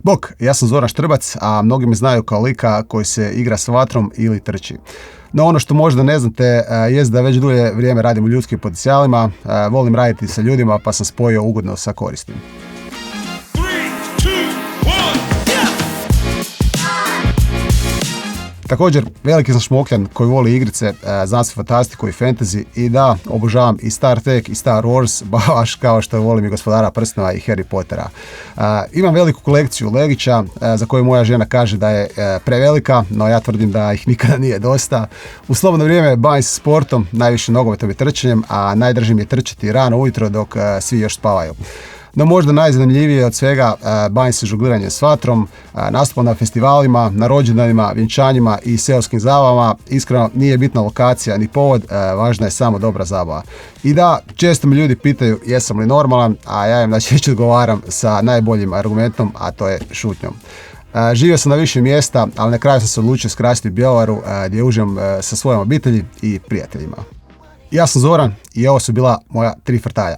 Bok, ja sam Zoran Štrbac, a mnogi me znaju kao lika koji se igra s vatrom ili trči. No ono što možda ne znate jest da već dulje vrijeme radim u ljudskim potencijalima, volim raditi sa ljudima pa sam spojio ugodno sa korisnim. Također, veliki sam šmokljan koji voli igrice, znanstvenu fantastiku i fantasy i da, obožavam i Star Trek i Star Wars, baš kao što volim i Gospodara prstenova i Harry Pottera. Imam veliku kolekciju legića za koju moja žena kaže da je prevelika, no ja tvrdim da ih nikada nije dosta. U slobodno vrijeme bavim se sportom, najviše nogometom i trčanjem, a najdrže mi je trčati rano ujutro dok svi još spavaju. No možda najzanimljivije od svega, bavim se žongliranjem s vatrom, nastupam na festivalima, na rođendanima, vjenčanjima i seoskim zabavama. Iskreno, nije bitna lokacija ni povod, važna je samo dobra zabava. I da, često me ljudi pitaju jesam li normalan, a ja im najčešće odgovaram sa najboljim argumentom, a to je šutnjom. Živio sam na više mjesta, ali na kraju sam se odlučio skrasiti u Bjelovaru gdje uživam sa svojom obitelji i prijateljima. Ja sam Zoran i ovo su bila moja 3 frtalja.